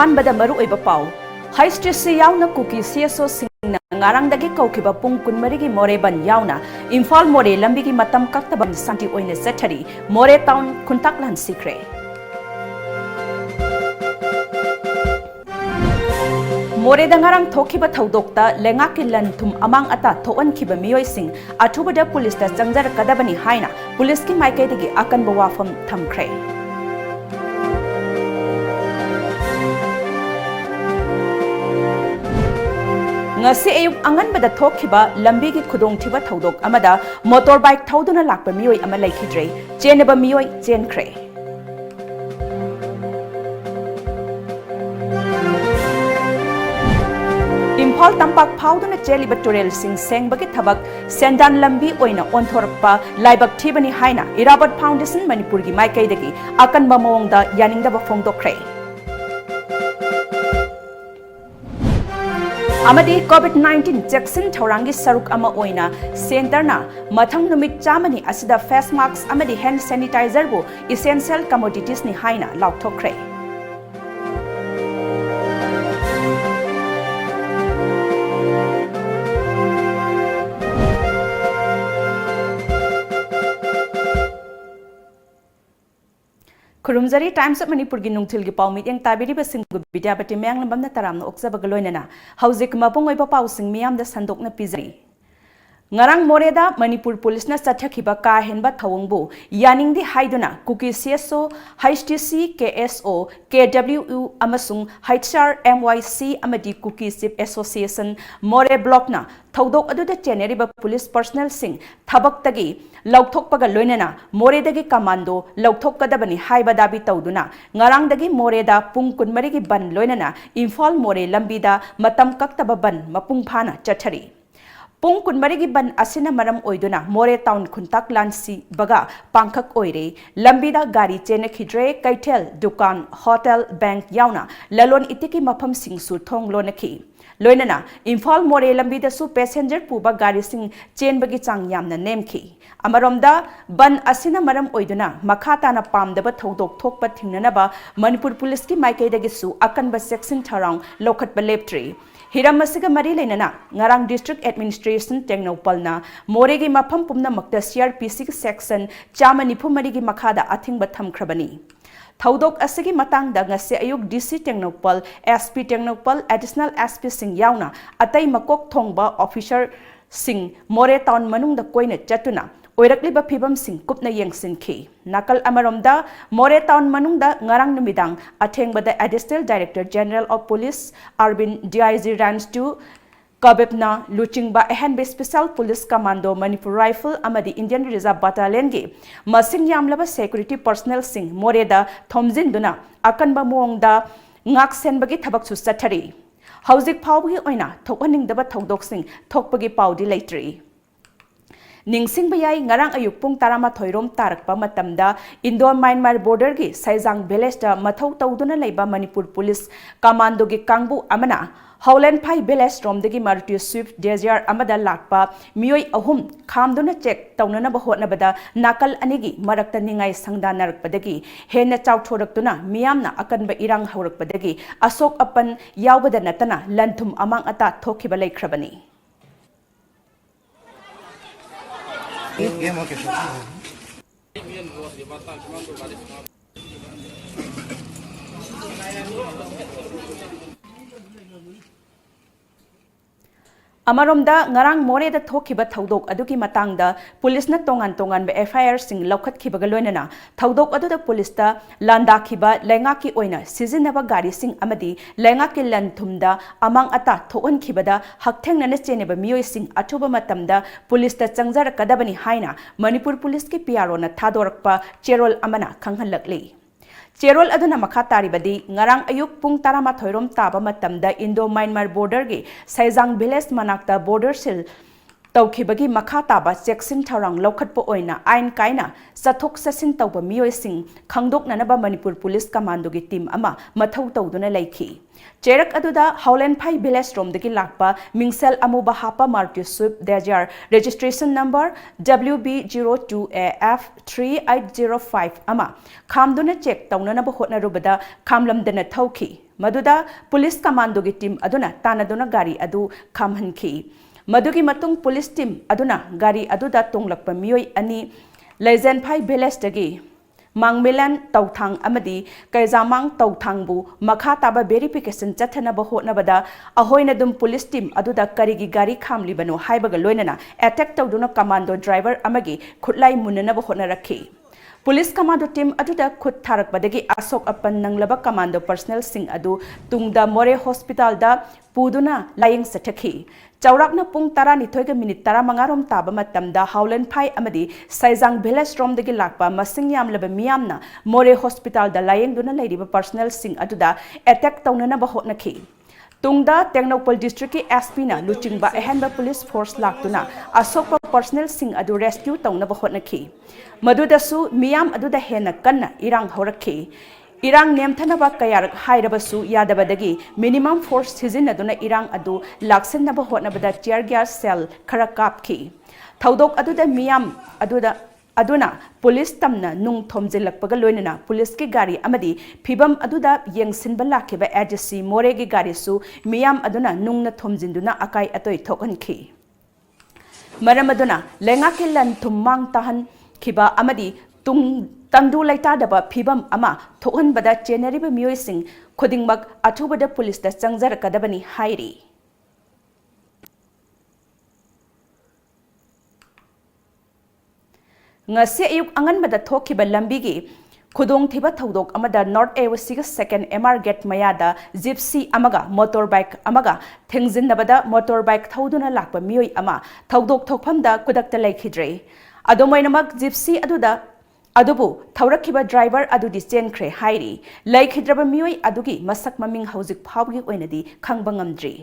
अहानबदा मरु ओइबा पाउ हाइस्ट्रीसी यावना कुकी सीएसओ सिंगना ngarangdagi kaukiba pung kunmarigi moreban yauna imphal more lambigi matam kaktaban santi oine sathari more town kuntaklan sikre more dangarang thokiba thodokta lengaki lan thum amang ata thoan khiba miyoi sing athubada police ta changjar kadabani haina police ki maikai dagi akan bawafam thamkhre ngasi ayuk anganbada thokhiba lambigi khudongthiba thodok amada motorbike thoduna lakpa miyoi ama laikhidre chenaba miyoi chenkhre Imphal tampak phauduna cheliba turel sing sengbagi thabak sendan lambi oina onthorpa laibak thibani haina Irabat Foundation Manipur gi maikai dagi akan ba mawngda yaningda ba phongdokre amadi COVID-19 Jackson Thorangi Saruk ama oina center na mathang numit chamani asida face masks amadi hand sanitizer bu essential commodities ni haina laukthokre Kurumzari Times of Manipur gi nungthil gi pawmit yang tabiri basing gu bidyapati mayang lambam na taram na oksa bagaloina na hauzik mapung oi pa pausing miyam da sandok na pizari ngarang moreda Manipur police na sathakhiba ka henba thawongbu yaningdi haiduna kuki CSO HTC KSO KWU amasung HR MYC amadi kuki sip association more block na thodok aduda cheneriba police personnel sing thabak tagi laukthokpaga loinana moredagi commando laukthokadabani haiba dabi tawduna ngarangdagi moreda pung kunmari gi ban loinana Imphal more lambida matam kaktaba ban mapung phana chathari Pung kunmarigi ban asina maram oiduna more town kuntak lansi baga pangkak oire lambida gari chene khidre kaithel dukan hotel bank yauna lalon itiki mafam sing su thong lonaki loinana Imphal more lambida su passenger puba gari sing chen bagi chang yamna nemki amaromda ban asina maram oiduna makhata na pamdaba thodok thokpa thingnanaba Manipur police ki maikai dagi su akanba section tharang lokhatba leptri Hiram masiga mari leinana ngarang district administration tengnopalna moregi mafam pumna makta CRPC section chama nipu marigi makhada athingba thamkhrabani thodok asigi matangda ngase ayuk DC tengnopal SP tengnopal additional SP sing yauna atai makok thongba officer sing more town manungda koina chatuna oirakliba phibam sing kupna yengsinki nakal amaromda more town manungda ngarang numidang athengbada additional director general of police Arvind DIG runs to kabepna luchingba ehanbe special police commando Manipur rifle amadi Indian Reserve battalion gi masing yamlaba security personnel sing moreda thomjinduna akanba mongda ngak senbagi thabak su sathari hauzik phawgi oina thokhaningdaba thodok sing thokpagi paudi leitri Ningsing bayai ngarang ayuk pung tarama thoirom tarakpa matamda Indo Myanmar border gi Saijang village da mathau tawduna leiba Manipur police commando gi kangbu amana Howland Phai village rom dagi Maruti Swift Desire amada lakpa miyoi ahum khamduna check tawnana ba hotnabada nakal anigi marakta ningai sangda narakpadagi henna chawthoraktuna miyamna akanba irang haurakpadagi asok apan yawbada natana lanthum amang ata thokhiba leikrabani Amaromda ngarang more da thokiba thodok aduki matangda police na tongan tongan ba FIR sing lokhat khibaga loinana thodok adu da police ta landa khiba lenga ki oina sizinaba gari sing amadi lenga ki lan thumda amang ata thoon khibada haktheng na cheneba miyoi sing athuba matamda police ta changjar kadabani haina Manipur police ki PRO na thadorakpa cherol amana khanghalakli Cherol aduna makha taribadi ngarang ayuk pung tarama thoirom taba matamda Indo Myanmar border gi Saijang village manakta border sil तौखिबगी मखा ताबा चेक्सिन थौरांग लौखटपो ओइना आइन काइना चथोक चसिन तौबा मियोइसिंग खंगदोकननबा Manipur police कमांडोगी टीम अमा मथौ तौदुना लैखी चेरक अदुदा हौलेन फाइ विलेज रोमदगी लाकपा मिंगसेल अमुबा हापा Maruti swift dzire registration number WB02AF3805 अमा खामदुना चेक तौननबा होटनरुबदा खामलमदना थौखी मदुदा पुलिस कमांडोगी टीम अदुना तानादुना गाड़ी अदु खामहनखी मदुगी मतुंग पुलिस टीम अदुना गाड़ी अदुदा तोंगलकपा मियोय अनि लेजेन फाइ विलेज दगी मांगमेलन तौथांग अमदी कैजामांग तौथांगबु मखा ताबा वेरिफिकेशन चथनबा होटनबदा अहोइना दुम पुलिस टीम अदुदा करिगी गाड़ी खामलिबनो हाइबगा लोइनना अटैक तौदुना कमांडो ड्राइवर अमगी खुटलाई मुननबा होटनरखी पुलिस कमांडो टीम अदुदा खुद थारकबदगी अशोक अपन नंगलबा कमांडो पर्सनल सिंग अदु तुंगदा मोरे हॉस्पिटल दा पुदुना लाइंग सठखी चौराकना पुंग 12 मिनिट 15 ताबा मतमदा हौलेन फाइ अमदी सैजांग विलेज रोमदगी लाकपा मसिंग यामलबा मियामना मोरे हॉस्पिटल दा लाइंगदुना लैरिबा पर्सनल सिंग अदुदा अटैक तौननबा होटनखी तुंगदा टेक्नोपोल डिस्ट्रिक्ट की एसपी ना लुचिंगबा अहनबा पुलिस फोर्स लाक्तुना अशोक पर्सनल सिंग अदु रेस्क्यू तौनबा होटनखी मदुदसु मियाम अदुदा हेना कन्ना इरांग हौरखी इरांग नेमथनबा कयारक हाइरबसु यादबदगी मिनिमम फोर्स सिजिनदुना इरांग अदु लाक्सनबा होटनबदा टियर गैस सेल खरा कापखी थौदोक अदुदा मियाम अदुना पुलिस तमना नुंग थोमजिलकपगा लोइनना पुलिस की गाड़ी अमदी फिबम अदुदा येंगसिनबा लाखिबा एजेसी मोरे की गाड़ी सु मियाम अदुना नुंगना थोमजिंदुना अकाई अतोय थोकनखी मरम अदुना लेंगा के लन थुम्मांग तहन खिबा अमदी तुंग तंदु लैतादबा फिबम अमा थोहनबदा चेनरिबा मियोइसिंग खुदिंगमक अथुबदा पुलिस दा चंगजरकदबनी हाइरी ngase ayuk anganbada thokiba lambigi khudong thiba thodok amada north awasiga second mr gate mayada gypsy amaga motorbike amaga thengjinnabada motorbike thoduna lakpa miyoi ama thodok thokphamda kudakta laikhidre adomoinamak gypsy adubu thaurakhiba driver adudi chenkre hairi laikhidraba miyoi adugi masak maming haujik phawgi oinadi khangba ngamdri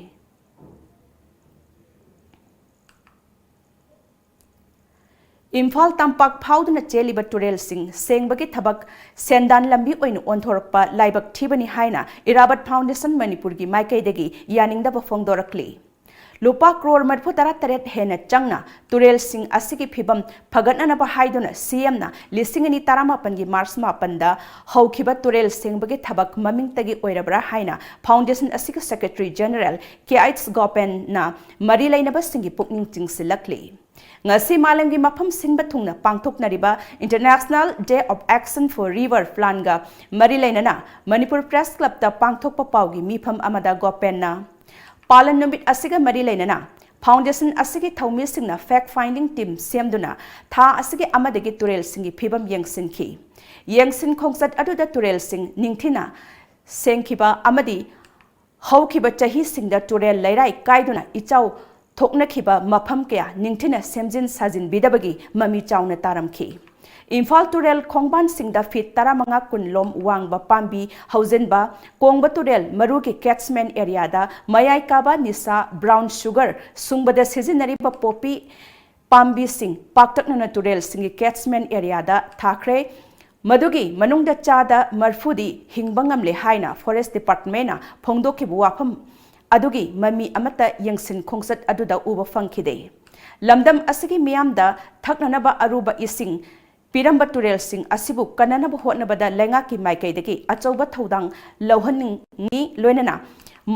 Imphal तंपाक फाउदुना चेलिबा तुरेल Singh सेंगबगी थबक सेंदान लंबी ओइन ओंथोरकपा लाइबक थीबनी हाइना इराबत foundation Manipur की माइकैदगी यानिंगदबा फोंगदोरकली लुपा क्रोर मरफु 18 हेना चंगना तुरेल सिंह असिगी फिबम फगटनबा हाइदुना सीएमना लिसिंगनी 18 की मार्च 9 दा हौखिबा तुरेल सिंहबगी थबक ममिंगतगी ओइरबरा हाइना foundation असिगी secretary general केआइट्स गोपेन ना मरी लैनबा सिंगी पुकनिंग चिंगसिलकली ngasi malamgi mafam singba thungna pangthoknariba international day of action for river plan ga mari lainana manipur press club ta pangthokpa pawgi mifam amada gopenna palan numit asiga mari lainana foundation asigi thaumi singna fact finding team semduna tha asigi amadagi turel singi phibam yengsinki yengsin khongsat aduda turel sing ningthina sengkhiba amadi haukiba chahi singda turel lairai kaiduna ichau थोकनखिबा मफम कया निंगथिना सेमजिन साजिन बिदबगी ममी चाउना तारमखी इम्फाल तुरेल खोंगबान सिंगदा फीट 15 कुनलोम वांगबा पाम्बी हौजेनबा कोंगबा तुरेल मरुगी कैट्समैन एरिया दा मयाई काबा निसा ब्राउन शुगर सुंगबदा सिजिनरिबा पोपी पाम्बी सिंग पाक्तकना तुरेल सिंगी कैट्समैन एरिया दा थाखरे मदुगी मनुंगदा चादा मरफुदी हिंगबंगमले हाइना फॉरेस्ट डिपार्टमेंट ना फोंगदोखिबु वाफम अदुगी ममी अमता यंगसिन खोंगसत अदुदा उबा फंखिदे लमदम असगी मियामदा थकननबा अरुबा इसिंग पिरंबा तुरेल सिंग असिबु कननबा होटनबदा लेंगा की माइकैदगी अचौबा थौदांग लौहनिंगी लोइनना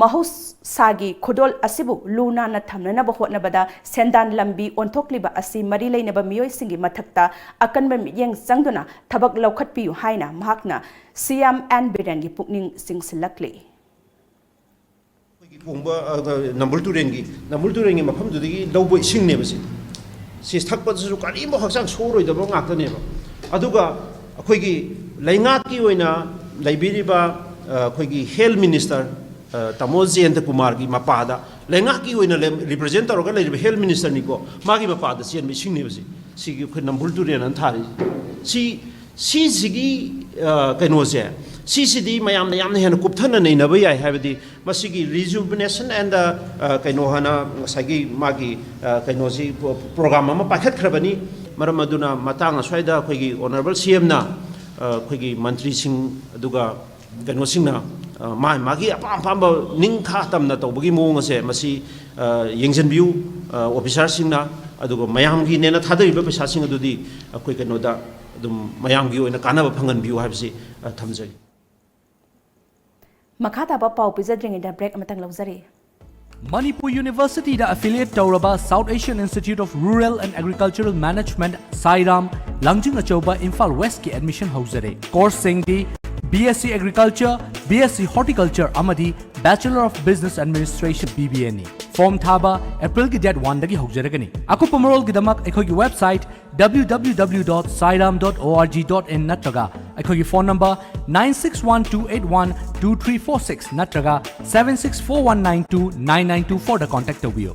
महौसागी खुदोल असिबु लुनाना थमननबा होटनबदा सेंदान लंबी ओंथोक्लिबा असि मरी लैनबा मियोय सिंगी मथक्ता अकनबा मियंग संगदुना थबक लौखटपियु हाइना महकना सीएम एन बिरेन की पुकनिंग सिंगसिलकली नंबर तुरेंगी मफम दुदगी लौबो इसिंगनेबसी सि थकपदसु करीम हक्सांग सोरोइदबो ngaktनेबा अदुगा अखोइगी लैंगाकी ओइना लैबिरिबा अखोइगी हेल्थ मिनिस्टर तमो जयंत कुमार की मपादा लैंगाकी ओइना रिप्रेजेंट तौरगा लैरिबा हेल्थ मिनिस्टर निको मागी मपादा चेन इसिंगनेबसी सिगी नंबर तुरेन थारी सिगी कैनोसे सिसिदी मयामना यामना हेन कुपथना नैनब याय हाबदी मसिगी रिजुविनेशन एंड कैनो हना सगी मागी कैनो सी प्रोग्राम अमा पाखतखरबनी मरम अदुना मतांग अस्वाइदा अखोगी ऑनरेबल सीएम ना अखोगी मंत्री सिंह अदुगा कैनो सिंहना मागी अपाम पाम निंखा तमना तौबगी मोंग असे मसी येंजनबियू ऑफिसर सिंहना अदुगा मयामगी नेना थादरिबा पैसा सिंह अदुदी अखोई कैनोदा अदुम मयामगी ओइना कानाबा फंगनबियू हाबसी थमजै मखा ताबा पाउ पिजद्रिंग break अमतंग लौजरी Manipuri University da affiliate Tauraba South Asian Institute of Rural and Agricultural Management Sairam Langjing Achoba Imphal West ki admission hauzare course singdi BSc Agriculture BSc Horticulture amadi Bachelor of Business Administration BBNE form thaba April ki date 1 dagi hauzaragani aku pamrol gi damak ekhogi website www.sairam.org.in natraga ekhogi phone number 9612812346 natraga 7641929924 da contact tawiyo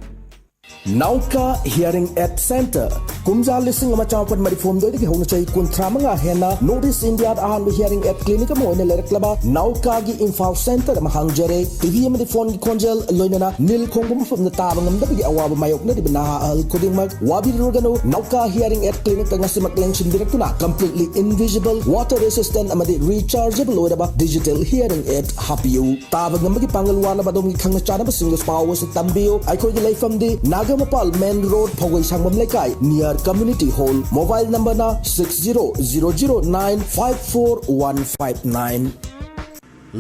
Nauka Hearing Aid Center Kumja lising ama chawpan marifom do digi hona chai kuntramanga hena Notice India ahan hearing aid clinic mo ine lereklaba Nauka gi Imphal Center ma hangjare TV ma phone gi konjel loinana nil khongum fam na tabangam da bigi awaba mayok na dibna al koding mag wabi rogano Nauka Hearing Aid Clinic ngasi maklengsin direktuna completely invisible water resistant amadi rechargeable oidaba digital hearing aid hapiu tabangam gi pangalwana badom gi khangna chana ba single power se tambio ai khoi gi leifam di Nagamapal Main Road Phogoi Sangmam Lekai near Community Hall mobile number na 6000954159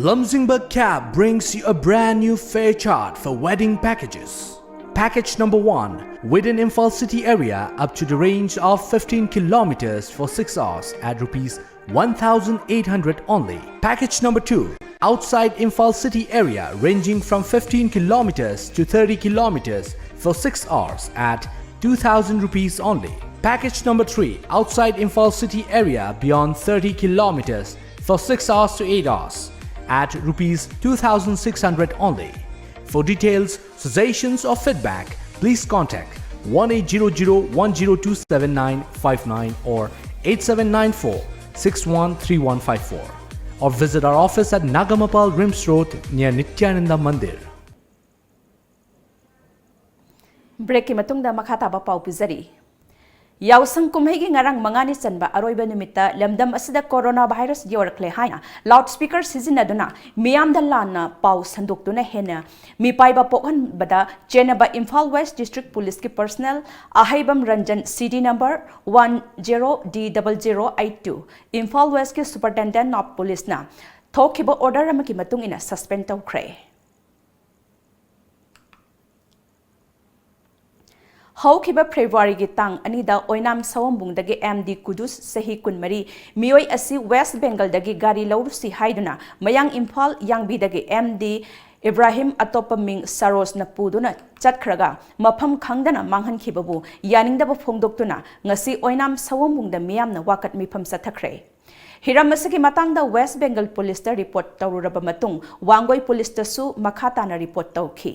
Lamjingba Cab brings you a brand new fare chart for wedding packages. Package number 1 within Imphal city area up to the range of 15 kilometers for 6 hours at rupees 1,800 only. Package number 2 outside Imphal city area ranging from 15 kilometers to 30 kilometers for 6 hours at 2,000 rupees only. Package number 3 outside Imphal city area beyond 30 kilometers for 6 hours to 8 hours at rupees 2,600 only. For details, suggestions or feedback, please contact 1800102759 or 8794613154 or visit our office at Nagamapal Rims Road near Nityananda Mandir. Break की मतुंगदा मखा ताबा पाउ पिजरी याउसंग कुमहेगी ngarang mangani chanba aroiba numita lamdam asida corona virus yorakle haina loudspeaker sizinaduna miyamda lana pau sanduktuna hena mi paiba pokhan bada chenaba Imphal West District Police ki personnel ahaibam Ranjan CD number 10D0082 Imphal West ki Superintendent of Police na thokiba order amaki matungina suspend tawkhre हौखिबा February की तांग अनिदा ओइनाम सवंबुंगदगी MD कुदुस सही कुनमरी मियोय असि waste Bengal दगी गाड़ी लौरुसी हाइदुना मयांग इम्फाल यांगबीदगी MD Ibrahim अतोप मिंग सरोज नपुदुना चटखरगा मफम खंगदना मांगहनखिबबु यानिंगदब फोंगदोक्तुना ngasi ओइनाम सवंबुंगदा मियामना वाकत मिफम सथखरे हिरम असगी मतंगदा वेस्ट बेंगल पुलिस दा रिपोर्ट तौरुरब मतुंग वांगोई पुलिस तसु मखाताना रिपोर्ट तौखी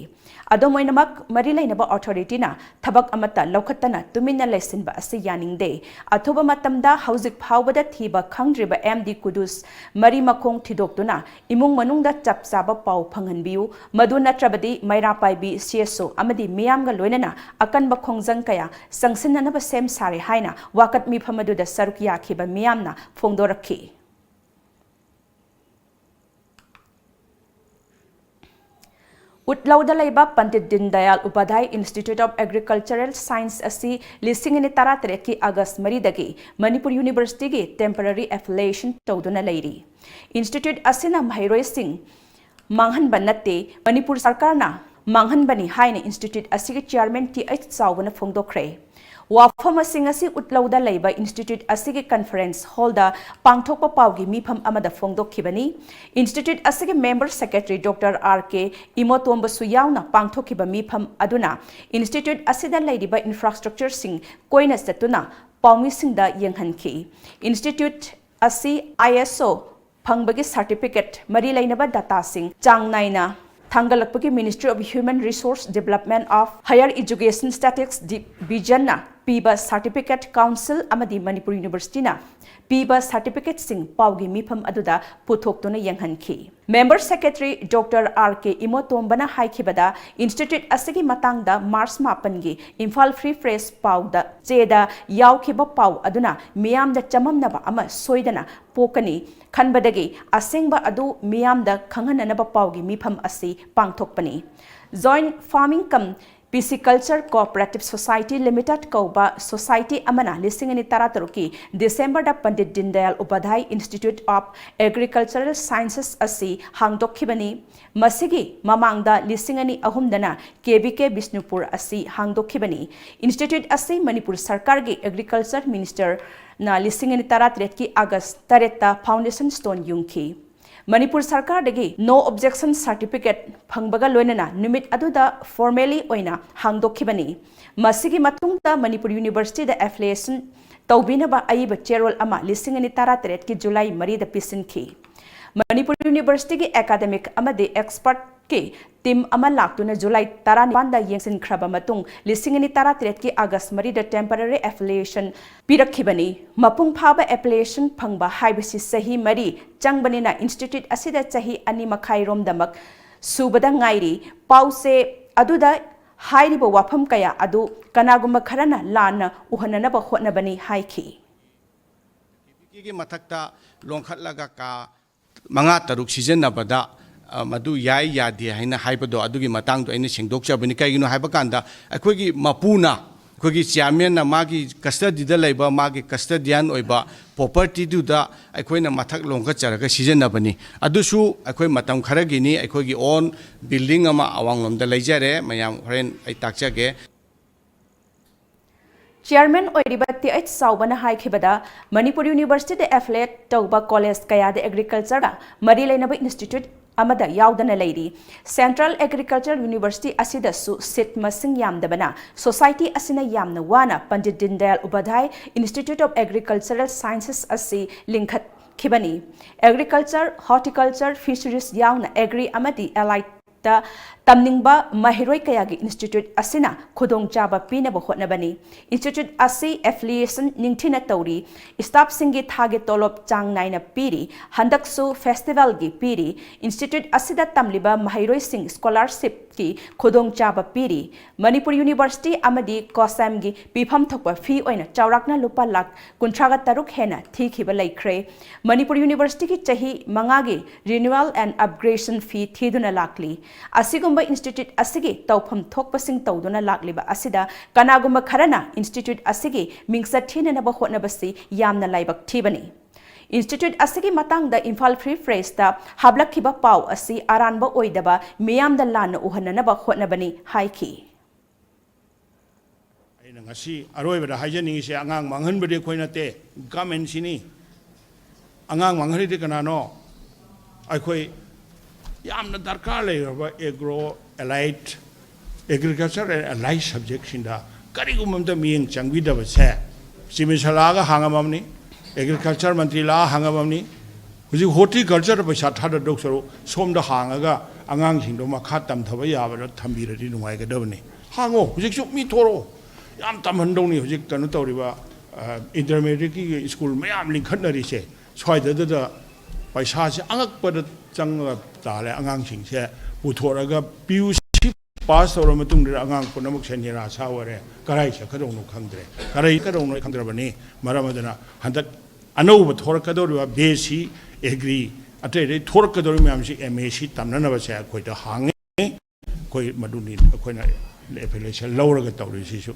अदोमोइनमक मरी लेनबा अथॉरिटीना थबक अमता लौखतना तुमिना लेसिनबा असि यानिंगदे अथुबा मतमदा हौजिक फावबदा थीबा खंगद्रिबा MD कुदुस मरी मखोंग थिदोक्तुना इमुंग मनुंगदा चपचाबा पाउ फंगनबियु मदु नत्रबदी मैरा पाइबी CSO अमदी मियामगा लोइनना अकनबा खोंगजंग कया संगसिननबा सेम सारे हाइना वाकत मिफमदुदा सरुक याखिबा मियामना फोंगदोरखी उतलौदा लेबा Pandit Deendayal Upadhyay institute of agricultural science असि लिसिंग इने तरातरे की अगस्त मरीदगी मणिपुर यूनिवर्सिटी की टेम्पररी एफिलिएशन तौदुना लेरी इंस्टीट्यूट असिना महैरोय सिंह मांगहनबा नत्ते मणिपुर सरकारना मांगहनबनी हाइने इंस्टीट्यूट असि के चेयरमैन TH चावना फोंगदोखरे वाफम असिंगसी उतलौदा लेबा इंस्टीट्यूट असिगे कॉन्फ्रेंस हॉल दा पांगथोकपा पावगी मिफम अमदा फोंगदोखिबनी इंस्टीट्यूट असिगे मेंबर सेक्रेटरी डॉक्टर RK इमोतोंबसु यावना पांगथोखिबा मिफम अदुना इंस्टीट्यूट असिदा लेदिबा इंफ्रास्ट्रक्चर सिंग कोइना सतुना पावमी सिंगदा यंगहनखी इंस्टीट्यूट असि ISO फंगबगी सर्टिफिकेट मरी लेनबा डाटा सिंग चांगनाइना थांगलकपगी ministry of human resource development of higher education statistics division ना पीबा सर्टिफिकेट काउंसिल अमदी मणिपुर यूनिवर्सिटी ना पीबा सर्टिफिकेट सिंह पाउगी मिफम अदुदा पुथोक्तुना यंगहनखी मेंबर सेक्रेटरी डॉक्टर आर के इमोतोंबना हाइखिबदा इंस्टीट्यूट असगी मतंगदा मार्च मापनगी इम्फाल फ्री प्रेस पाउदा चेदा यावखिबा पाउ अदुना मियामदा चममनबा अमा सोइदना पोकनी खनबदगी असेंगबा अदु मियामदा खंगहननबा पाउगी मिफम असि पांगथोकपनी joint farming cum pisciculture cooperative society limited कौबा सोसाइटी अमना लिसिंगनी तरातरुकी दिसंबर दा Pandit Deendayal Upadhyay institute of agricultural sciences असि हांगदोखिबनी मसिगी ममांगदा लिसिंगनी अहुमदना केबीके बिष्णुपुर असि हांगदोखिबनी इंस्टीट्यूट असि मणिपुर सरकार की एग्रीकल्चर मिनिस्टर ना लिसिंगनी तरातरेट की अगस्त तरेता फाउंडेशन स्टोन युंखी मणिपुर सरकार दगी नो ऑब्जेक्शन सर्टिफिकेट फंगबगा लोइनना निमित अदुदा फॉर्मली ओइना हांगदोखिबनी मसिगी मतुंगदा मणिपुर यूनिवर्सिटी दा एफिलिएशन तौबिनबा अइबा चेरोल अमा लिसिंगनी तरातरेट की जुलाई मरीदा पिसिनखी मणिपुर यूनिवर्सिटी की एकेडमिक अमदे एक्सपर्ट के टीम अमा लाक्तुना जुलाई 19 येंसिनख्रबा मतुंग लिसिंगनी तरातरेट की अगस्त मरीदा टेम्पररी एफिलिएशन पिरखिबनी मपुंग फाबा एप्लिकेशन फंगबा हाइबसी सही मरी चंगबनीना इंस्टीट्यूट असिदा सही अनि मखाइरोम दमक सुबदा ngairi पाउसे अदुदा हाइरिबा वाफम कया अदु कनागुम खरना लाना उहननबा होटनबनी हाइखी की मथक्ता लोंखटलगा का मंगा तरुक सिजनबदा मधु याई यादे है हाइबदो अदुगी मतंग तो सेंदोक्चबनी कईगिनो हाइबकांदा अखोगी मपूना अखोगी चेयरमैन मागी कस्टडीदा लेबा मागी कस्टडियन ओइबा प्रॉपर्टी दुदा अखोइना मथक लोंखचरगा सिजनबनी अदुसु अखोइ मतम खरगिनी अखोगी ओन बिल्डिंग अमा अवांगलोमदा लेजरे मयाम होरेन आई ताकचगे चेयरमैन ओइरिबा टी साउबना हाइखिबदा मणिपुर यूनिवर्सिटी एफिलिएट तौबा कॉलेज कयाद एग्रीकल्चर मरी लेनबा इंस्टीट्यूट अमदा याउदना लेरी सेंट्रल एग्रीकल्चर यूनिवर्सिटी असिदसु सीट मसिंग यामदबना सोसाइटी असिना यामना वाना Pandit Deendayal Upadhyay institute of agricultural sciences असि लिंखत खिबनी एग्रीकल्चर हॉर्टिकल्चर फिशरीज याउना एग्री अमदी एलाइट तमनिंगबा महिरोय कयागी इंस्टीट्यूट असिना खुदोंग चाबा पीनब होटनबनी इंस्टीट्यूट असि एफिलिएशन निंगथिना तौरी स्टाफ सिंगी थागे तोलोब चांग नाइना पीरी हंदकसु फेस्टिवल की पीरी इंस्टीट्यूट असिदा तमलिबा महिरोय सिंग स्कॉलरशिप की खुदोंग चाबा पीरी मणिपुर यूनिवर्सिटी अमदी कोसम की पीफम थोकबा फी ओइना चौराकना लुपा लाख 53 हेना थीखिबा लेख्रे मणिपुर यूनिवर्सिटी की चाही मंगागी रिन्यूअल एंड अपग्रेडेशन फी थीदुना लाकली असिगुम्बा इंस्टीट्यूट असिगी तौफम थोकपसिंग तौदुना लाकलिबा असिदा कनागुम्बा खरना इंस्टीट्यूट असिगी मिंगसा थीननबा होटनबसी यामना लाइबक थीबनी इंस्टीट्यूट असिगी मतंगदा इम्फाल फ्री प्रेसता हाबलखिबा पाउ असि आरानबा ओइदबा मियामदा लान उहननबा होटनबनी हाइखी अैना ngasi aroibada haijani se angang manghanbade khoinate government sini angang manghari de kanano aikhoi yamna darkar leiraba agro allied agriculture and allied subjects inda karigumamda miyeng changwidaba se simisalaga hangamamni agriculture mantri la hangamamni huji horticulture paisa thada doksaro somda hangaga angang singdo makha tamthaba yabara thambiradi nungaigadabni hango huji su mi thoro yam tamhandoni huji tanu tawriba intermediate ki school mayam linkhatnari se soida da paisa se angakpada changa tale angang sing se puthораga PUC pass tawra matung de angang punamuk se nira saware karai se kadong no khangdre karai kadong no khangdrabani maramadana handak anouba thorakadoriba BSc agri atei thorakadori myam si MAC tamnana ba se khoi ta hange khoi maduni khoina application lawraga tawri sisu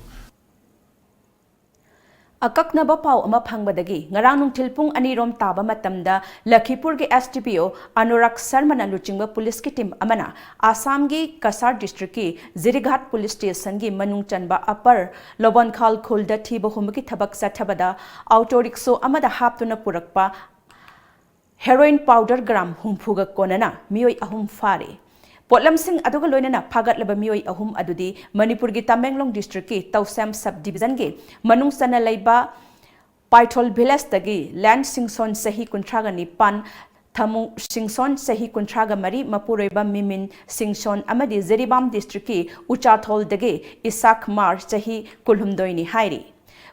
अकक्नब पाउ अमा फंगबदगी ngarang nungthil pung anirom taba matamda Lakhipur ge SDPO Anurak Sarmana luchingba police ki team amana Assam gi Kasar district ki Zirighat police station gi manung chanba upper Lobankhal khulda thiba humki thabak sathabada auto rickshaw amada haptuna purakpa heroin powder gram humfuga konana mioi ahum fare पोटलम Singh अदुगा लोइनना फागतलबा मियोई अहुम अदुदी Manipur की Tamenglong district की तौसम sub division के मनुंग सना लेबा पाइथोल village तगी land सिंगसोन सही कुंट्रागा निपान थमु सिंगसोन सही कुंट्रागा मरी मपुरेबा मिमिन सिंगसोन अमदी जेरिबाम district की उचाथोल दगे Isaac मार सही कुलहुमदोइनी हाइरी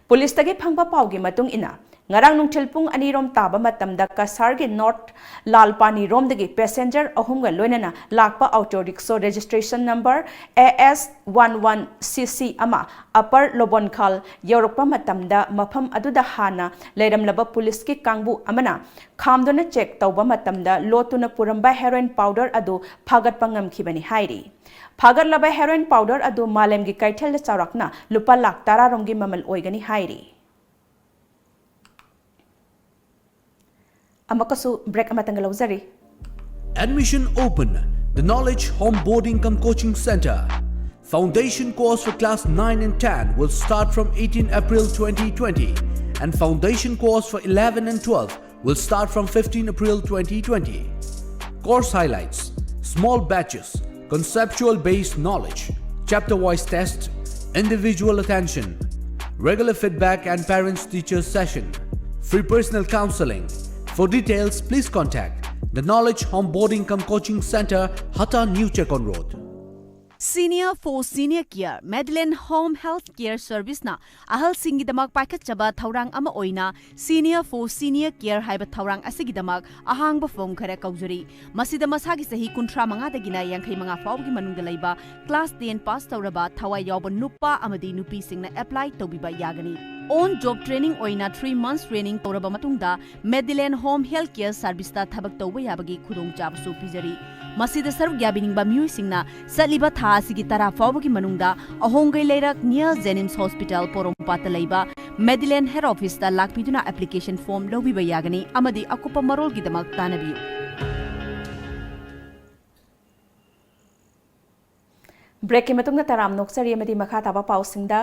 पुलिस तगे फंगबा पावगी मतुंग इना ngarang nungthil pung ani rom taba matamda kasar gi north lalpani rom dagi passenger ahum ga loinana lakpa auto rickshaw registration number AS11CC ama upper lobonkhal yorokpa matamda mafam aduda hana leiramlaba police ki kangbu amana khamdona check tawba matamda lotuna puramba heroin powder adu phagat pangam khibani hairi phagat laba heroin powder adu malem gi kaithel chawrakna lupa lakh tara rom gi mamal oigani hairi amakasu break amatanga lawzari Admission open. The Knowledge Home Boarding Cum Coaching Center. Foundation course for class 9 and 10 will start from 18 April 2020 and foundation course for 11 and 12 will start from 15 April 2020. Course highlights: small batches, conceptual based knowledge, chapter wise test, individual attention, regular feedback and parents teachers session, free personal counseling. For details, please contact the Knowledge Home Boarding Cum Coaching Center, Hata New Chekon Road. Senior for Senior Care Medline Home Health Care Service na ahal singidamak paikatchaba thaurang ama oina Senior for Senior Care haiba thaurang asigidamak ahangba form khara kaujuri masida masagi sahi kunthra manga dagina yankhai manga fawgi manungda laiba class 10 pass tawraba thawai yawba nupa amadi nupi singna apply tobiba yagani on job training oina 3 months training tawraba matungda Medline Home Health Care Service ta thabak tawba yabagi khudong chabasu pijari masida saruk yabiningba miyoi singna satliba tha asigi tara fawgi manungda ahongai leirak near Jenims Hospital Porompata laiba Medline Head Office ta lakpiduna application form lobiba yagani amadi akupa marol gidamak tanabiyu break ki matungna taram noksari amadi makha taba pausingda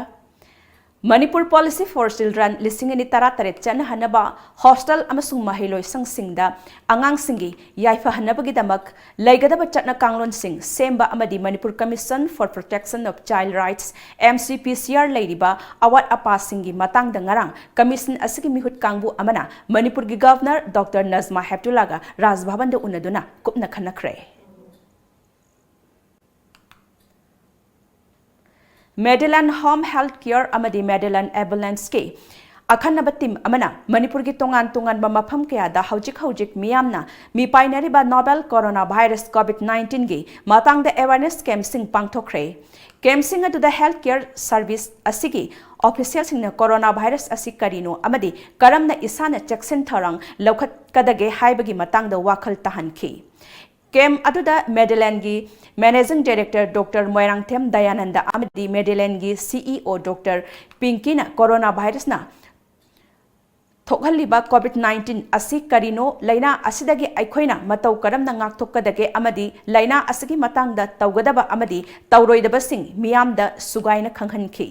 Manipur Policy for Children lising ni tara taret chan hanaba hostel amasung mahiloi sang singda angang singi yaifa hanabagi damak laigadaba chatna kanglon sing semba amadi Manipur Commission for Protection of Child Rights MCPCR ladiba awat apa singi matang dangarang commission asigi mihut kangbu amana Manipur gi Governor Dr. Nazma Heptullah ga Raj Bhavan de unaduna kupna khanakre Medline Home Health Care amadi Medline Ambulance ke akhanaba team amana Manipur gi tongan mafam kaya da haujik miyamna mi painariba novel coronavirus COVID-19 gi matang da awareness camp sing pangthokre camp sing adu da healthcare service asigi official sing na coronavirus asik karino amadi karamna isana checksin tharang lokhat kadage haibagi matang da wakhal tahanki Kem aduda Medline gi Managing Director Dr. Moirangthem Dayananda amadi Medline gi CEO Dr. Pinky na coronavirus na thokhaliba COVID-19 asi karino laina asidagi aikhoina matau karamna ngakthokadage amadi laina asigi matangda tawgadaba amadi tawroidaba sing miyamda sugaina khanghanki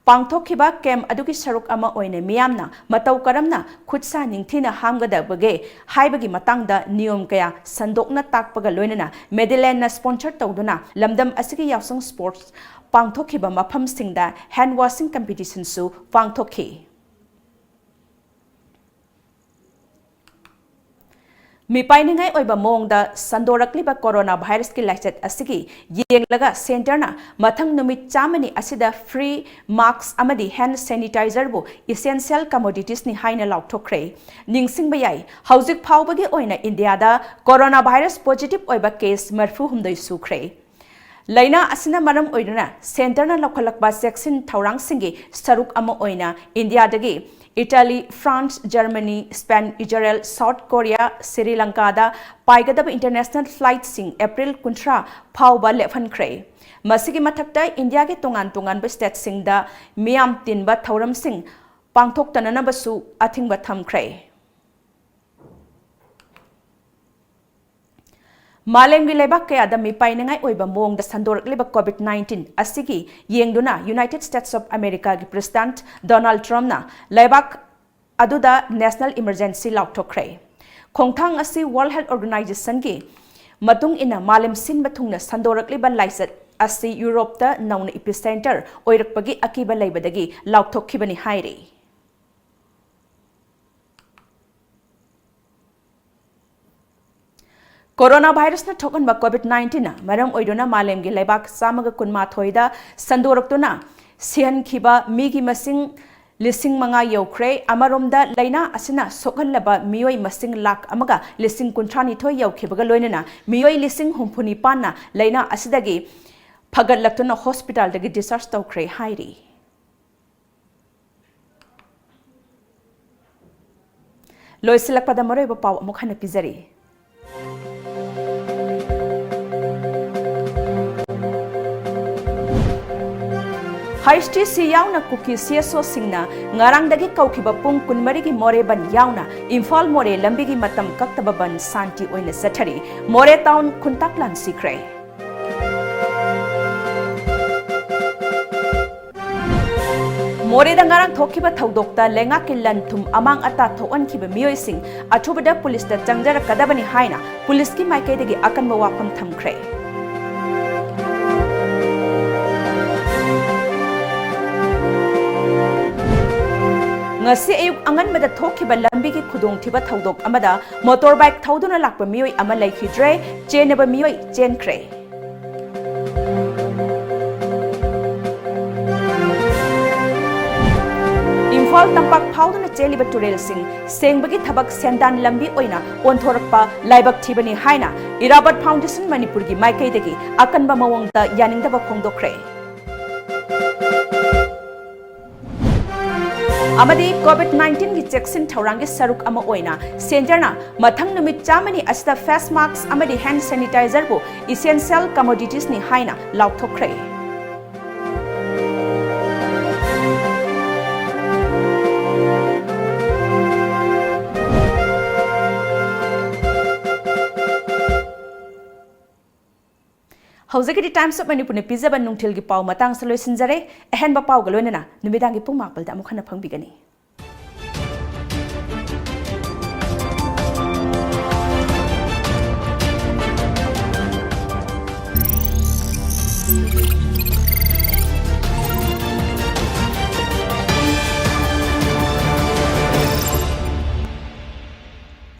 pangthokhiba kem adugi saruk ama oine miyamna matau karamna khutsa ningthina hamgadabage haibagi matangda niyom kaya sandokna takpaga loinana Medline na sponsor tawduna lamdam asigi yawsang sports pangthokhiba mafam singda hand washing competition su pangthokhi mi painingai oiba mongda sandorakliba coronavirus ki laiset asigi yenglaga center na mathang numit chamani asida free masks amadi hand sanitizer bu essential commodities ni haina laukthokre ningsingba yai hauzik phawbagi oina India da coronavirus positive oiba case marfu humdoi sukre laina asina maram oiduna center na lokhalakba section thaurang singi saruk ama oina India dagi Italy, France, Germany, Spain, Israel, South Korea, Sri Lanka da paigadaba international flight sing April kuntra phawba lephankre masigi mathakta India ge tongan ba state sing da miyam tinba thauram sing pangthok tanana basu athingba thamkre Malengi lebak kaya da mi painangai oiba mong da sandorakliba COVID-19 asigi yengduna United States of America gi President Donald Trump na lebak aduda national emergency laukthokre khongthang asi World Health Organization gi matung ina malem sinba thungna sandorakliba laisat asi Europe ta nauna epicenter oirakpagi akiba leibadagi laukthokkhibani hairi Coronavirus na thokan ba COVID-19 na maram oidona malem gi lebak samaga kunma thoida sandoraktuna sihan khiba migi masing Lising manga yaukhre amaromda laina asina sokhanlaba miyoi masing lak amaga lising kuntrani thoi yaukhibaga loinana miyoi lising humpuni panna laina asidagi phagatlakna hospital dagi discharge tawkhre hairi loisilakpada maroiba paw amuk hana pizari Haishti si yauna kuki CSO singna ngarang dagi kaukiba pung kunmarigi more ban yauna Imphal more lambigi matam kaktaba ban santi oina sathari more town kuntaklan sikre more da ngarang thokiba thaudokta lenga killan thum amang ata thoan kiba miyoi sing athubada police da changjara kadabani haina police ki maikai dagi akan ba wafam thamkre ngasi ayuk angan mada thokiba lambi ki khudong thiba thaudok amada motorbike thauduna lakpa miyoi ama laikhidre chenaba miyoi chenkre Imphal tampak phauduna cheliba turel sing sengbagi thabak sendan lambi oina onthorakpa laibak thibani haina Irabat Foundation Manipur gi maikai dagi akanba mawongda yaningdaba khongdokre amadi COVID-19 gi cheksin thaurangi saruk ama oina senjarna mathang numit chamani asida face masks amadi hand sanitizer bu essential commodities ni haina lauthokre Hauzagidi Times of Manipur ne pizza ban nungthil gi paw matang saloi sinjare ehenba paw galoina na numidang gi pung makpal da mukhana phangbigani